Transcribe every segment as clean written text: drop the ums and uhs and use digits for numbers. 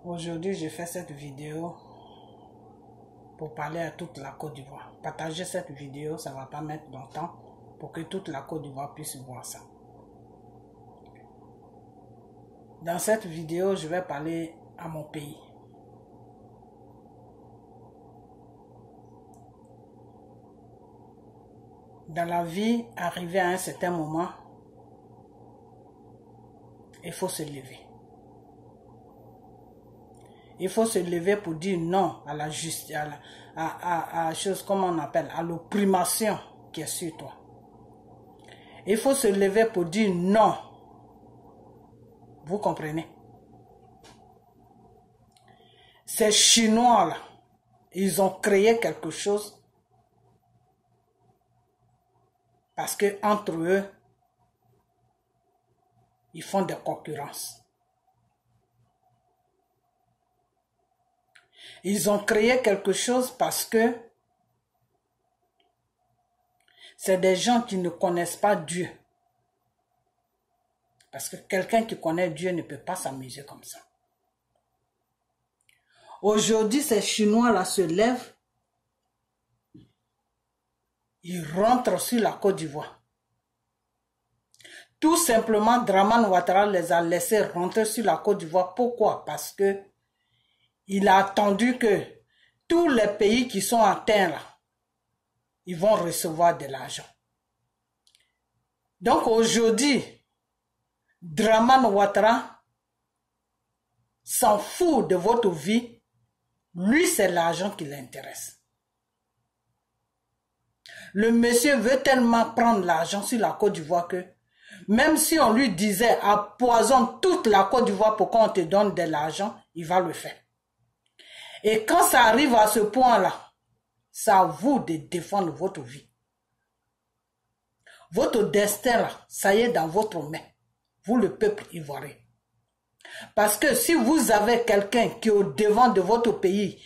Aujourd'hui, je fais cette vidéo pour parler à toute la Côte d'Ivoire. Partager cette vidéo, ça ne va pas mettre longtemps pour que toute la Côte d'Ivoire puisse voir ça. Dans cette vidéo, je vais parler à mon pays. Dans la vie, arrivé à un certain moment, il faut se lever. Il faut se lever pour dire non à la justice, à chose comme on appelle, à l'opprimation qui est sur toi. Il faut se lever pour dire non. Vous comprenez? Ces Chinois-là, ils ont créé quelque chose parce que entre eux, ils font des concurrences. Ils ont créé quelque chose parce que c'est des gens qui ne connaissent pas Dieu. Parce que quelqu'un qui connaît Dieu ne peut pas s'amuser comme ça. Aujourd'hui, ces Chinois-là se lèvent. Ils rentrent sur la Côte d'Ivoire. Tout simplement, Dramane Ouattara les a laissés rentrer sur la Côte d'Ivoire. Pourquoi? Parce que il a attendu que tous les pays qui sont atteints là, ils vont recevoir de l'argent. Donc aujourd'hui, Dramane Ouattara s'en fout de votre vie. Lui, c'est l'argent qui l'intéresse. Le monsieur veut tellement prendre l'argent sur la Côte d'Ivoire que même si on lui disait empoisonne toute la Côte d'Ivoire pour qu'on te donne de l'argent, il va le faire. Et quand ça arrive à ce point-là, c'est à vous de défendre votre vie. Votre destin, là, ça y est dans votre main. Vous, le peuple ivoirien. Parce que si vous avez quelqu'un qui est au devant de votre pays,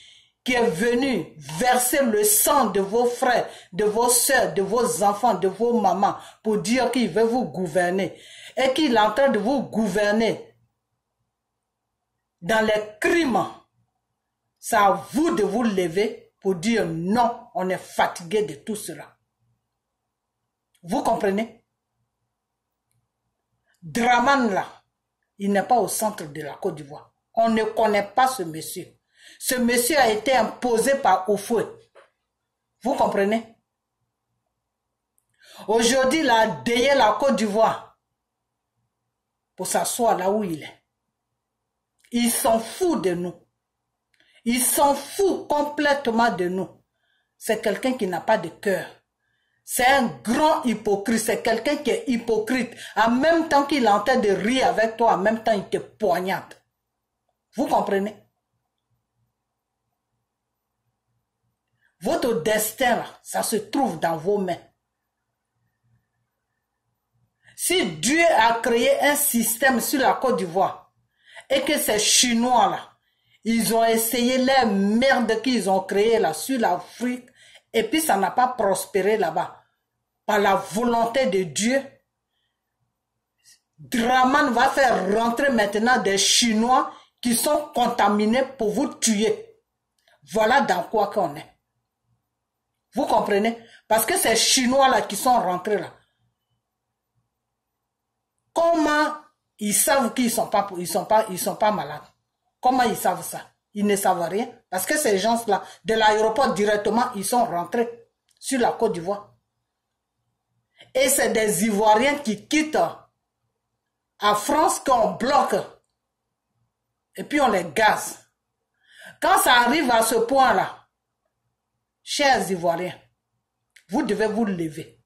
qui est venu verser le sang de vos frères, de vos soeurs, de vos enfants, de vos mamans, pour dire qu'il veut vous gouverner, et qu'il est en train de vous gouverner dans les crimes, c'est à vous de vous lever pour dire non, on est fatigué de tout cela. Vous comprenez? Dramane là, il n'est pas au centre de la Côte d'Ivoire. On ne connaît pas ce monsieur. Ce monsieur a été imposé par Oufoué. Vous comprenez? Aujourd'hui, il a déillé la Côte d'Ivoire pour s'asseoir là où il est. Il s'en fout de nous. Il s'en fout complètement de nous. C'est quelqu'un qui n'a pas de cœur. C'est un grand hypocrite. C'est quelqu'un qui est hypocrite. En même temps qu'il est en train de rire avec toi, en même temps il te poignarde. Vous comprenez? Votre destin, là, ça se trouve dans vos mains. Si Dieu a créé un système sur la Côte d'Ivoire et que ces Chinois, là, ils ont essayé les merdes qu'ils ont créées là sur l'Afrique et puis ça n'a pas prospéré là-bas. Par la volonté de Dieu, Dramane va faire rentrer maintenant des Chinois qui sont contaminés pour vous tuer. Voilà dans quoi qu'on est. Vous comprenez? Parce que ces Chinois-là qui sont rentrés là, comment ils savent qu'ils sont pas malades? Comment ils savent ça? Ils ne savent rien. Parce que ces gens-là, de l'aéroport directement, ils sont rentrés sur la Côte d'Ivoire. Et c'est des Ivoiriens qui quittent à France qu'on bloque. Et puis on les gaze. Quand ça arrive à ce point-là, chers Ivoiriens, vous devez vous lever.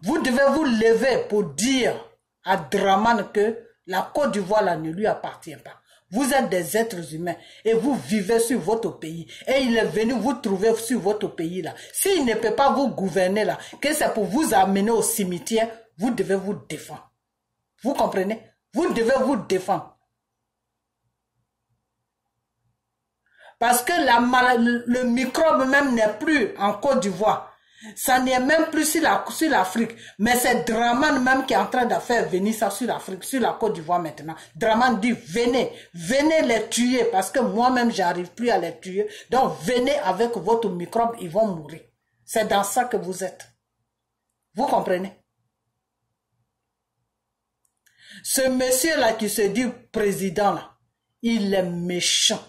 Vous devez vous lever pour dire à Dramane que la Côte d'Ivoire là ne lui appartient pas. Vous êtes des êtres humains et vous vivez sur votre pays. Et il est venu vous trouver sur votre pays là. S'il ne peut pas vous gouverner là, que c'est pour vous amener au cimetière, vous devez vous défendre. Vous comprenez? Vous devez vous défendre. Parce que le microbe même n'est plus en Côte d'Ivoire. Ça n'est même plus sur l'Afrique, mais c'est Draman même qui est en train de faire venir ça sur l'Afrique, sur la Côte d'Ivoire maintenant. Draman dit, venez les tuer, parce que moi-même, j'arrive plus à les tuer. Donc, venez avec votre microbe, ils vont mourir. C'est dans ça que vous êtes. Vous comprenez? Ce monsieur-là qui se dit président, là, il est méchant.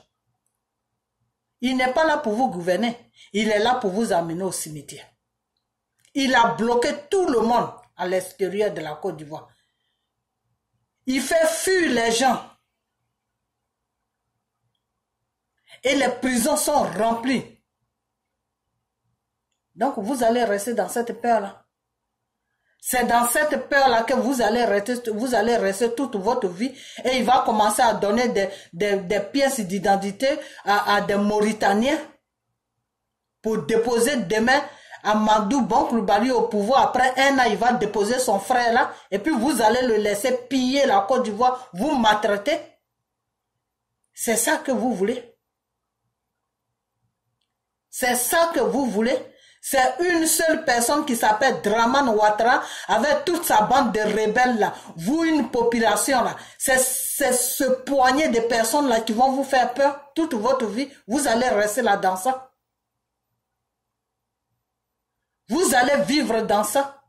Il n'est pas là pour vous gouverner. Il est là pour vous amener au cimetière. Il a bloqué tout le monde à l'extérieur de la Côte d'Ivoire. Il fait fuir les gens. Et les prisons sont remplies. Donc vous allez rester dans cette peur-là. C'est dans cette peur-là que vous allez rester toute votre vie. Et il va commencer à donner des pièces d'identité à des Mauritaniens pour déposer demain Amadou Bon Coulibaly au pouvoir. Après un an, il va déposer son frère là. Et puis vous allez le laisser piller la Côte d'Ivoire. Vous maltraitez. C'est ça que vous voulez. C'est ça que vous voulez. C'est une seule personne qui s'appelle Draman Ouattara avec toute sa bande de rebelles là. Vous, une population là. C'est ce poignet de personnes là qui vont vous faire peur toute votre vie. Vous allez rester là dans ça. Vous allez vivre dans ça.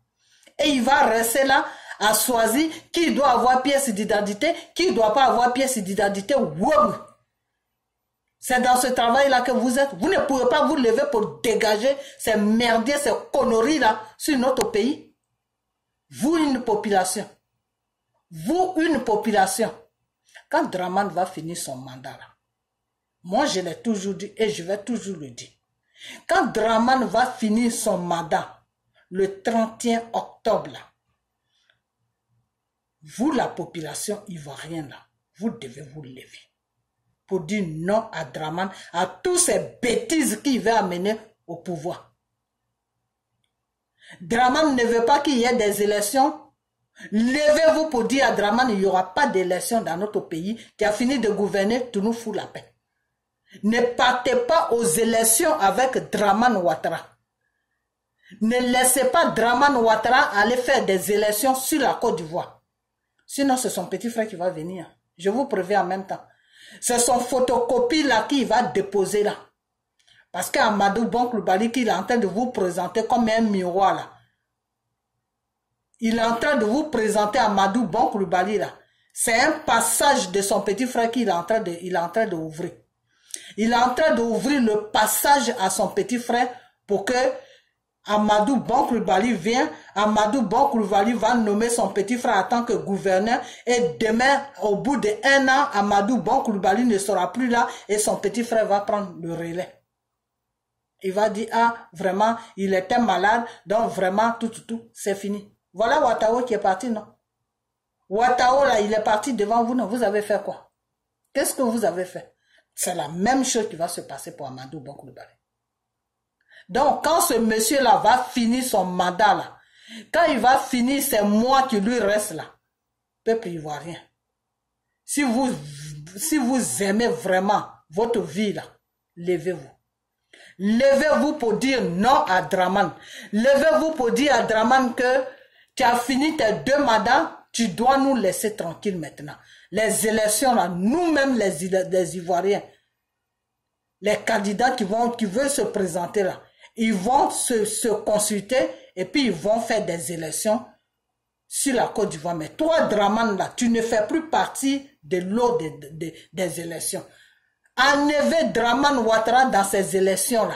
Et il va rester là à choisir qui doit avoir pièce d'identité, qui ne doit pas avoir pièce d'identité. Wow. C'est dans ce travail-là que vous êtes. Vous ne pouvez pas vous lever pour dégager ces merdiers, ces conneries-là sur notre pays. Vous, une population. Vous, une population. Quand Draman va finir son mandat, là, moi je l'ai toujours dit et je vais toujours le dire. Quand Draman va finir son mandat, le 31 octobre, là, vous, la population ivoirienne, là, vous devez vous lever pour dire non à Draman, à tous ces bêtises qu'il veut amener au pouvoir. Draman ne veut pas qu'il y ait des élections. Levez-vous pour dire à Draman, il n'y aura pas d'élections dans notre pays. Tu as fini de gouverner, tu nous fous la paix. Ne partez pas aux élections avec Draman Ouattara. Ne laissez pas Draman Ouattara aller faire des élections sur la Côte d'Ivoire. Sinon, c'est son petit frère qui va venir. Je vous préviens en même temps. C'est son photocopie là qui va déposer là. Parce qu'Amadou Bon Coulibaly, qu'il est en train de vous présenter comme un miroir là. Il est en train de vous présenter Amadou Bon Coulibaly là. C'est un passage de son petit frère qu'il est en train d'ouvrir. Il est en train d'ouvrir le passage à son petit frère pour que Amadou Bon Coulibaly vienne. Amadou Bon Coulibaly va nommer son petit frère en tant que gouverneur. Et demain, au bout d'1 an, Amadou Bon Coulibaly ne sera plus là et son petit frère va prendre le relais. Il va dire, ah, vraiment, il était malade, donc vraiment, tout, c'est fini. Voilà Ouattara qui est parti, non? Ouattara, là, il est parti devant vous, non? Vous avez fait quoi? Qu'est-ce que vous avez fait? C'est la même chose qui va se passer pour Amadou Bon Coulibaly. Donc, quand ce monsieur-là va finir son mandat, là, quand il va finir ces mois qui lui restent là, peuple ivoirien, si vous aimez vraiment votre vie, là, levez-vous. Levez-vous pour dire non à Draman. Levez-vous pour dire à Draman que tu as fini tes 2 mandats, tu dois nous laisser tranquille maintenant. Les élections, là, nous-mêmes les Ivoiriens, les candidats qui veulent se présenter là, ils vont se consulter et puis ils vont faire des élections sur la Côte d'Ivoire. Mais toi, Draman, là, tu ne fais plus partie de l'eau des élections. Enlevez Draman Ouattara dans ces élections-là.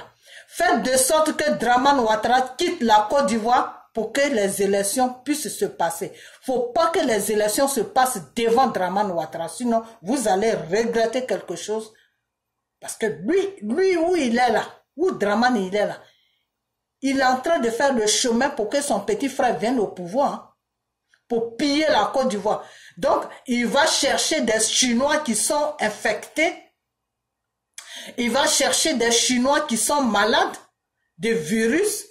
Faites de sorte que Draman Ouattara quitte la Côte d'Ivoire pour que les élections puissent se passer. Faut pas que les élections se passent devant Draman Ouattara, sinon vous allez regretter quelque chose. Parce que lui où il est là, où Draman il est là, il est en train de faire le chemin pour que son petit frère vienne au pouvoir, hein, pour piller la Côte d'Ivoire. Donc, il va chercher des Chinois qui sont infectés. Il va chercher des Chinois qui sont malades de virus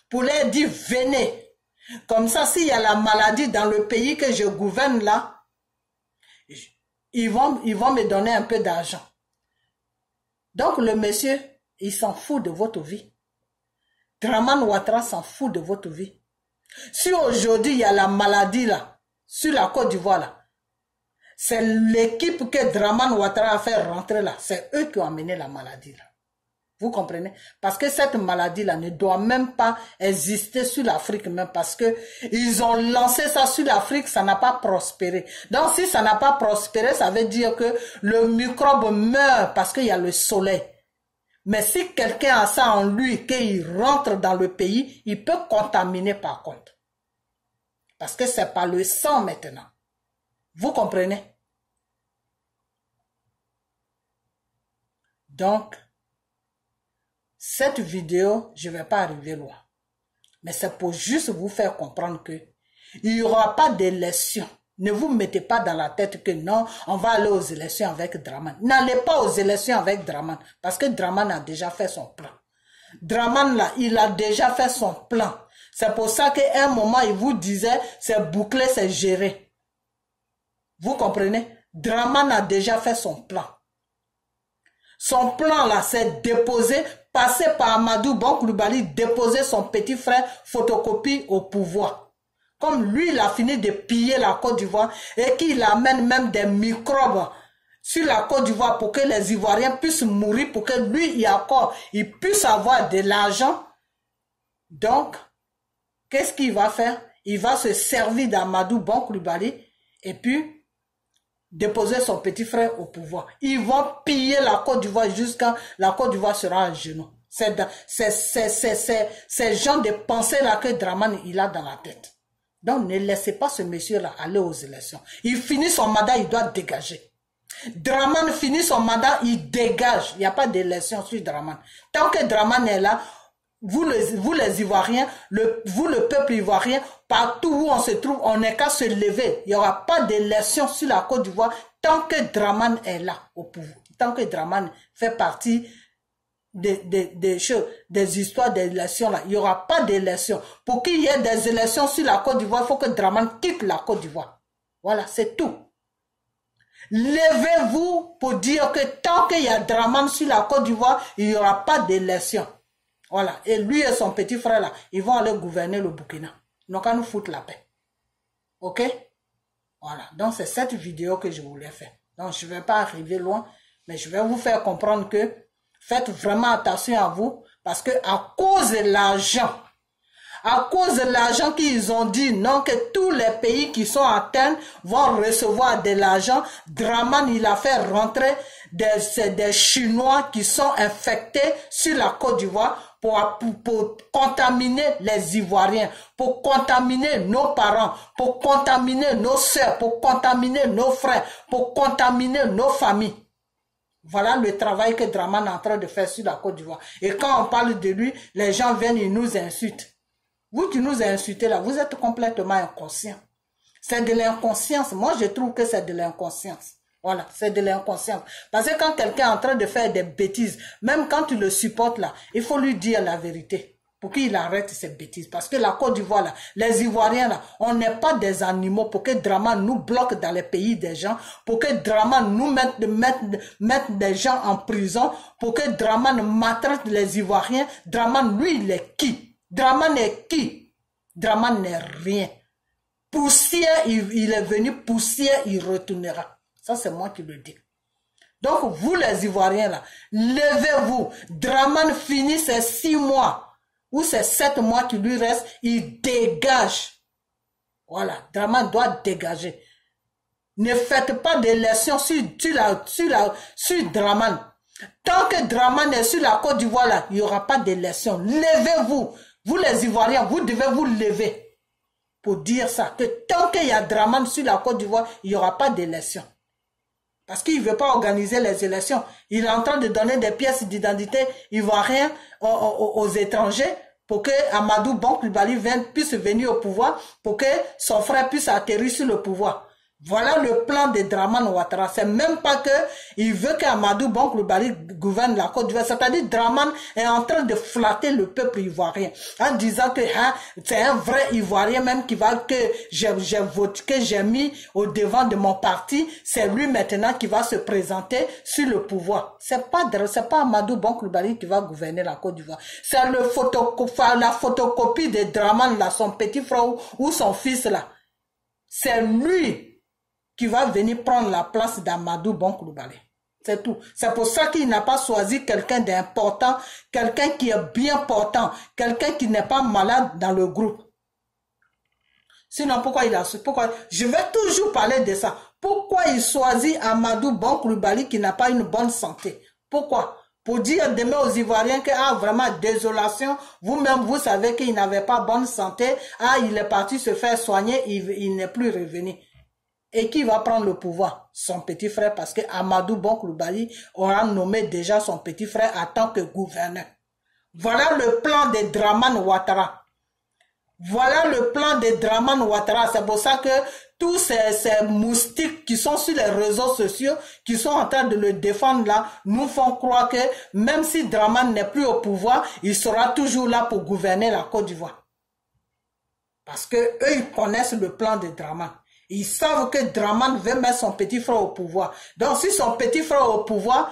pour leur dire venez. Comme ça, s'il y a la maladie dans le pays que je gouverne là, ils vont me donner un peu d'argent. Donc le monsieur, il s'en fout de votre vie. Draman Ouattara s'en fout de votre vie. Si aujourd'hui il y a la maladie là, sur la Côte d'Ivoire là, c'est l'équipe que Draman Ouattara a fait rentrer là. C'est eux qui ont amené la maladie là. Vous comprenez? Parce que cette maladie-là ne doit même pas exister sur l'Afrique même parce que ils ont lancé ça sur l'Afrique, ça n'a pas prospéré. Donc si ça n'a pas prospéré, ça veut dire que le microbe meurt parce qu'il y a le soleil. Mais si quelqu'un a ça en lui, qu'il rentre dans le pays, il peut contaminer par contre. Parce que c'est par le sang maintenant. Vous comprenez? Donc, cette vidéo, je ne vais pas arriver loin. Mais c'est pour juste vous faire comprendre que il n'y aura pas d'élection. Ne vous mettez pas dans la tête que non, on va aller aux élections avec Draman. N'allez pas aux élections avec Draman. Parce que Draman a déjà fait son plan. Draman là, il a déjà fait son plan. C'est pour ça qu'à un moment, il vous disait, c'est bouclé, c'est géré. Vous comprenez? Draman a déjà fait son plan. Son plan là, c'est déposer, passer par Amadou Bon Coulibaly, déposer son petit frère photocopie au pouvoir. Comme lui, il a fini de piller la Côte d'Ivoire et qu'il amène même des microbes sur la Côte d'Ivoire pour que les Ivoiriens puissent mourir, pour que lui, il puisse avoir de l'argent. Donc, qu'est-ce qu'il va faire? Il va se servir d'Amadou Bon Coulibaly et puis déposer son petit frère au pouvoir. Ils vont piller la Côte d'Ivoire jusqu'à la Côte d'Ivoire sera à genoux. C'est genre de pensée là que Draman il a dans la tête. Donc ne laissez pas ce monsieur-là aller aux élections. Il finit son mandat, il doit dégager. Draman finit son mandat, il dégage. Il n'y a pas d'élection sur Draman. Tant que Draman est là, vous les Ivoiriens, vous le peuple ivoirien, partout où on se trouve, on n'est qu'à se lever. Il n'y aura pas d'élection sur la Côte d'Ivoire tant que Draman est là au pouvoir. Tant que Draman fait partie des histoires d'élections là. Il n'y aura pas d'élection. Pour qu'il y ait des élections sur la Côte d'Ivoire, il faut que Draman quitte la Côte d'Ivoire. Voilà, c'est tout. Levez-vous pour dire que tant qu'il y a Draman sur la Côte d'Ivoire, il n'y aura pas d'élection. Voilà. Et lui et son petit frère là, ils vont aller gouverner le Burkina. Donc, à nous foutre la paix. Ok? Voilà. Donc, c'est cette vidéo que je voulais faire. Donc, je ne vais pas arriver loin, mais je vais vous faire comprendre que faites vraiment attention à vous, parce que à cause de l'argent qu'ils ont dit, non, que tous les pays qui sont atteints vont recevoir de l'argent, Draman, il a fait rentrer des Chinois qui sont infectés sur la Côte d'Ivoire pour contaminer les Ivoiriens, pour contaminer nos parents, pour contaminer nos sœurs, pour contaminer nos frères, pour contaminer nos familles. Voilà le travail que Draman est en train de faire sur la Côte d'Ivoire. Et quand on parle de lui, les gens viennent et nous insultent. Vous qui nous insultez là, vous êtes complètement inconscient. C'est de l'inconscience. Moi, je trouve que c'est de l'inconscience. Voilà, c'est de l'inconscience. Parce que quand quelqu'un est en train de faire des bêtises, même quand tu le supportes là, il faut lui dire la vérité pour qu'il arrête ces bêtises. Parce que la Côte d'Ivoire là, les Ivoiriens là, on n'est pas des animaux pour que Draman nous bloque dans les pays des gens, pour que Draman nous mette des gens en prison, pour que Draman maltraite les Ivoiriens. Draman, lui, il est qui? Draman est qui? Draman n'est rien. Poussière, il est venu, poussière, il retournera. Ça, c'est moi qui le dis. Donc, vous les Ivoiriens là, levez-vous. Draman finit ses 6 mois, ou ses 7 mois qui lui restent, il dégage. Voilà, Draman doit dégager. Ne faites pas d'élection sur Draman. Tant que Draman est sur la Côte d'Ivoire là, il n'y aura pas d'élection. Levez-vous. Vous les Ivoiriens, vous devez vous lever pour dire ça. Que tant qu'il y a Draman sur la Côte d'Ivoire, il n'y aura pas d'élection. Parce qu'il ne veut pas organiser les élections. Il est en train de donner des pièces d'identité ivoiriennes aux étrangers pour que Amadou Bon Coulibaly puisse venir au pouvoir, pour que son frère puisse atterrir sur le pouvoir. Voilà le plan de Dramane Ouattara. C'est même pas que il veut qu'Amadou Bon Coulibaly gouverne la Côte d'Ivoire. C'est-à-dire Dramane est en train de flatter le peuple ivoirien en disant que c'est un vrai Ivoirien même que j'ai voté, que j'ai mis au devant de mon parti. C'est lui maintenant qui va se présenter sur le pouvoir. C'est pas Amadou Bon Coulibaly qui va gouverner la Côte d'Ivoire. C'est la photocopie de Dramane là, son petit frère ou son fils là. C'est lui qui va venir prendre la place d'Amadou Bon Coulibaly. C'est tout. C'est pour ça qu'il n'a pas choisi quelqu'un d'important, quelqu'un qui est bien portant, quelqu'un qui n'est pas malade dans le groupe. Sinon, pourquoi je vais toujours parler de ça. Pourquoi il choisit Amadou Bon Coulibaly qui n'a pas une bonne santé? Pourquoi? Pour dire demain aux Ivoiriens que, vraiment, désolation, vous-même, vous savez qu'il n'avait pas bonne santé, il est parti se faire soigner, il n'est plus revenu. Et qui va prendre le pouvoir? Son petit frère, parce que Amadou Bon Coulibaly aura nommé déjà son petit frère en tant que gouverneur. Voilà le plan de Dramane Ouattara. Voilà le plan de Dramane Ouattara. C'est pour ça que tous ces moustiques qui sont sur les réseaux sociaux, qui sont en train de le défendre là, nous font croire que même si Dramane n'est plus au pouvoir, il sera toujours là pour gouverner la Côte d'Ivoire. Parce que eux, ils connaissent le plan de Dramane. Ils savent que Dramane veut mettre son petit frère au pouvoir. Donc, si son petit frère est au pouvoir,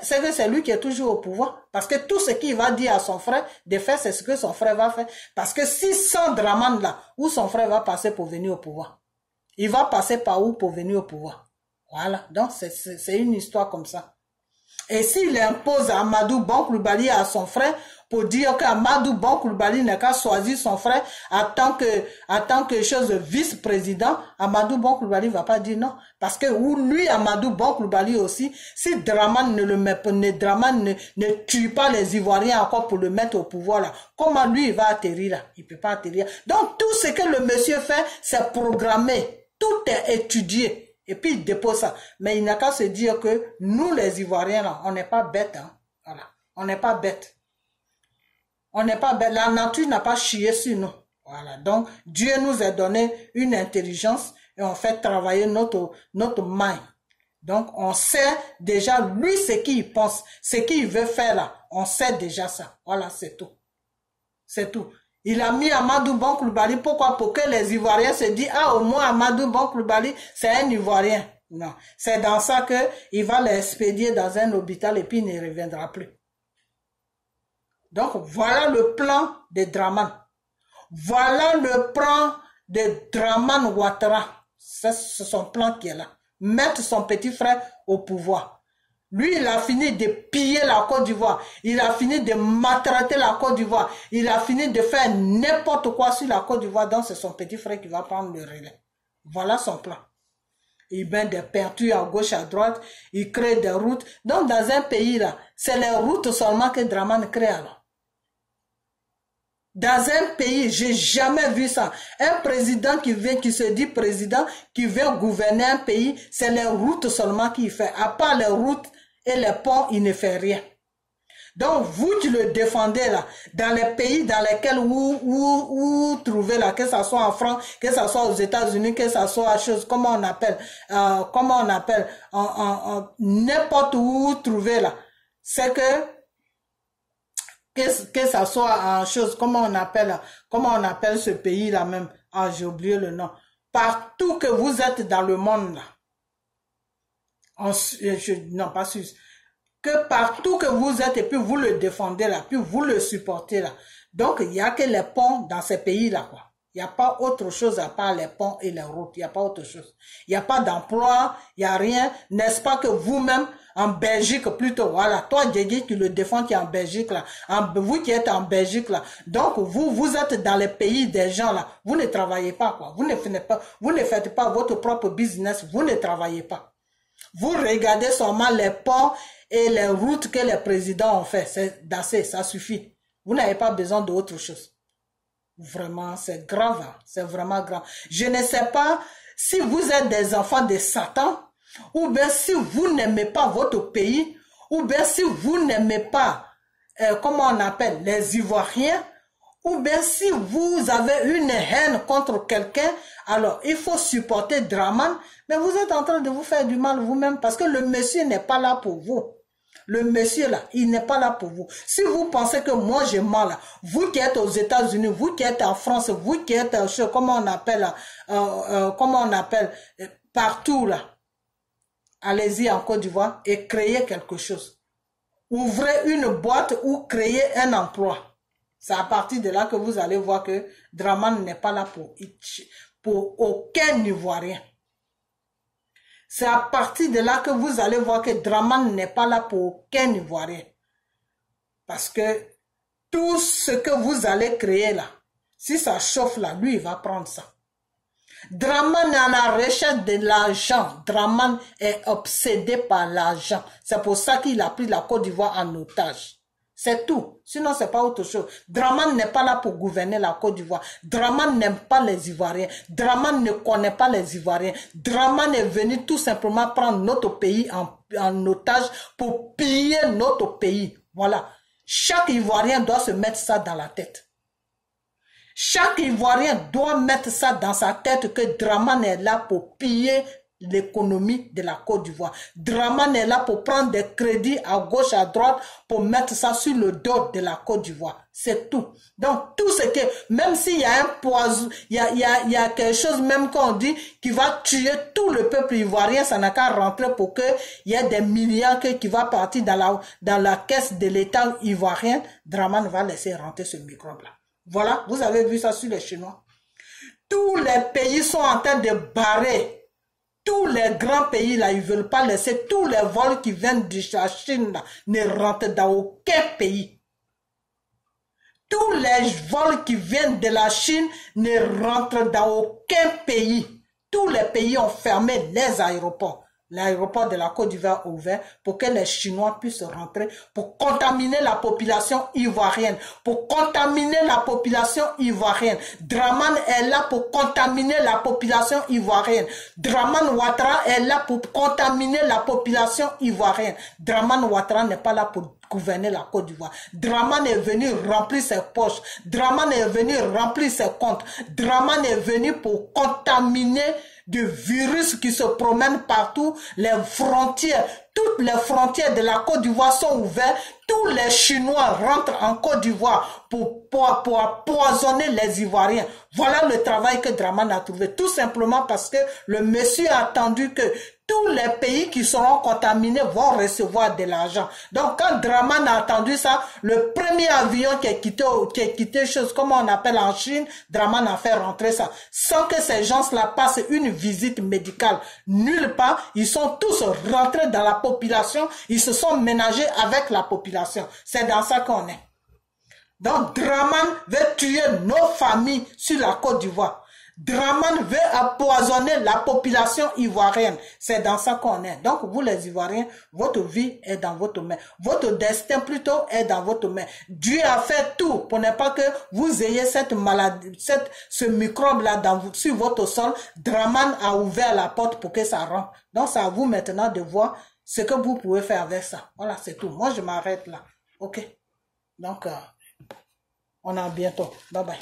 c'est que c'est lui qui est toujours au pouvoir. Parce que tout ce qu'il va dire à son frère, de faire, c'est ce que son frère va faire. Parce que si sans Dramane là, où son frère va passer pour venir au pouvoir? Il va passer par où pour venir au pouvoir? Voilà. Donc, c'est une histoire comme ça. Et s'il impose Amadou Bon Coulibaly à son frère, pour dire qu'Amadou Bon Coulibaly n'a qu'à choisir son frère en tant que chose de vice-président, Amadou Bon Coulibaly va pas dire non. Parce que lui, Amadou Bon Coulibaly aussi, si Dramane ne tue pas les Ivoiriens encore pour le mettre au pouvoir là, comment lui il va atterrir là? Il peut pas atterrir. Donc tout ce que le monsieur fait, c'est programmé. Tout est étudié. Et puis il dépose ça. Mais il n'a qu'à se dire que nous les Ivoiriens là, on n'est pas bêtes. Hein? Voilà. On n'est pas bêtes. On n'est pas bêtes. La nature n'a pas chié sur nous. Voilà. Donc Dieu nous a donné une intelligence et on fait travailler notre mind. Donc on sait déjà lui ce qu'il pense, ce qu'il veut faire là. On sait déjà ça. Voilà, c'est tout. C'est tout. Il a mis Amadou Bon Coulibaly. Pourquoi? Pour que les Ivoiriens se disent, au moins Amadou Bon Coulibaly, c'est un Ivoirien. Non. C'est dans ça que il va l'expédier dans un hôpital et puis il ne reviendra plus. Donc, voilà le plan de Dramane. Voilà le plan de Dramane Ouattara. C'est son plan qui est là. Mettre son petit frère au pouvoir. Lui, il a fini de piller la Côte d'Ivoire. Il a fini de maltraiter la Côte d'Ivoire. Il a fini de faire n'importe quoi sur la Côte d'Ivoire. Donc, c'est son petit frère qui va prendre le relais. Voilà son plan. Il met des peintures à gauche, à droite. Il crée des routes. Donc, dans un pays là, c'est les routes seulement que Dramane crée alors. Dans un pays, j'ai jamais vu ça. Un président qui se dit président, qui veut gouverner un pays, c'est les routes seulement qu'il fait. À part les routes et les ponts, il ne fait rien. Donc, vous qui le défendez là, dans les pays dans lesquels vous trouvez là, que ça soit en France, que ça soit aux États-Unis, que ça soit à chose, comment on appelle, n'importe où vous trouvez là, c'est que ça soit en chose, comment on appelle ce pays là même, j'ai oublié le nom, partout que vous êtes dans le monde là, non pas Suisse, que partout que vous êtes et puis vous le défendez là, puis vous le supportez là, donc il n'y a que les ponts dans ces pays là quoi. Il n'y a pas autre chose à part les ponts et les routes. Il n'y a pas autre chose. Il n'y a pas d'emploi, il n'y a rien. N'est-ce pas que vous-même, en Belgique plutôt, voilà, toi, Djegi, tu le défends qui est en Belgique là, vous qui êtes en Belgique là, donc vous êtes dans les pays des gens là, vous ne travaillez pas quoi. Vous ne faites pas votre propre business, vous ne travaillez pas. Vous regardez seulement les ponts et les routes que les présidents ont fait. C'est assez, ça suffit. Vous n'avez pas besoin d'autre chose. Vraiment, c'est grave, hein? C'est vraiment grave. Je ne sais pas si vous êtes des enfants de Satan, ou bien si vous n'aimez pas votre pays, ou bien si vous n'aimez pas, comment on appelle, les Ivoiriens, Ou bien si vous avez une haine contre quelqu'un, alors il faut supporter Draman, mais vous êtes en train de vous faire du mal vous-même parce que le monsieur n'est pas là pour vous. Le monsieur là, il n'est pas là pour vous. Si vous pensez que moi j'ai mal, vous qui êtes aux États-Unis, vous qui êtes en France, vous qui êtes, comment on appelle, partout là, allez-y en Côte d'Ivoire et créez quelque chose. Ouvrez une boîte ou créez un emploi. C'est à partir de là que vous allez voir que Draman n'est pas là pour aucun Ivoirien. C'est à partir de là que vous allez voir que Draman n'est pas là pour aucun Ivoirien. Parce que tout ce que vous allez créer là, si ça chauffe là, lui il va prendre ça. Draman est à la recherche de l'argent. Draman est obsédé par l'argent. C'est pour ça qu'il a pris la Côte d'Ivoire en otage. C'est tout. Sinon, c'est pas autre chose. Draman n'est pas là pour gouverner la Côte d'Ivoire. Draman n'aime pas les Ivoiriens. Draman ne connaît pas les Ivoiriens. Draman est venu tout simplement prendre notre pays en otage pour piller notre pays. Voilà. Chaque Ivoirien doit se mettre ça dans la tête. Chaque Ivoirien doit mettre ça dans sa tête que Draman est là pour piller l'économie de la Côte d'Ivoire. Draman est là pour prendre des crédits à gauche, à droite, pour mettre ça sur le dos de la Côte d'Ivoire. C'est tout. Donc, tout ce que, même s'il y a un poison, il y a quelque chose même qu'on dit qui va tuer tout le peuple ivoirien, ça n'a qu'à rentrer pour qu'il y ait des milliards qui vont partir dans la caisse de l'État ivoirien. Draman va laisser rentrer ce microbe-là. Voilà, vous avez vu ça sur les Chinois. Tous les pays sont en train de barrer. Tous les grands pays là, ils ne veulent pas laisser tous les vols qui viennent de la Chine là, ne rentrent dans aucun pays. Tous les vols qui viennent de la Chine ne rentrent dans aucun pays. Tous les pays ont fermé les aéroports. L'aéroport de la Côte d'Ivoire ouvert pour que les Chinois puissent rentrer, pour contaminer la population ivoirienne, pour contaminer la population ivoirienne. Draman est là pour contaminer la population ivoirienne. Draman Ouattara est là pour contaminer la population ivoirienne. Draman Ouattara n'est pas là pour gouverner la Côte d'Ivoire. Draman est venu remplir ses poches. Draman est venu remplir ses comptes. Draman est venu pour contaminer de virus qui se promènent partout, les frontières, toutes les frontières de la Côte d'Ivoire sont ouvertes, tous les Chinois rentrent en Côte d'Ivoire pour empoisonner les Ivoiriens. Voilà le travail que Draman a trouvé, tout simplement parce que le monsieur a attendu que tous les pays qui seront contaminés vont recevoir de l'argent. Donc, quand Draman a attendu ça, le premier avion qui a quitté chose, comme on appelle en Chine, Draman a fait rentrer ça. Sans que ces gens-là passent une visite médicale. Nulle part, ils sont tous rentrés dans la population, ils se sont ménagés avec la population. C'est dans ça qu'on est. Donc, Draman veut tuer nos familles sur la Côte d'Ivoire. Draman veut empoisonner la population ivoirienne. C'est dans ça qu'on est. Donc, vous les Ivoiriens, votre vie est dans votre main. Votre destin plutôt est dans votre main. Dieu a fait tout pour ne pas que vous ayez cette maladie, ce microbe-là sur votre sol. Draman a ouvert la porte pour que ça rentre. Donc, c'est à vous maintenant de voir ce que vous pouvez faire avec ça. Voilà, c'est tout. Moi, je m'arrête là. OK? Donc, on a bientôt. Bye bye.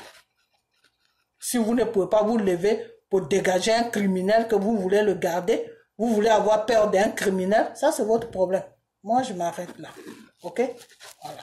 Si vous ne pouvez pas vous lever pour dégager un criminel que vous voulez le garder, vous voulez avoir peur d'un criminel, ça c'est votre problème. Moi, je m'arrête là. OK? Voilà.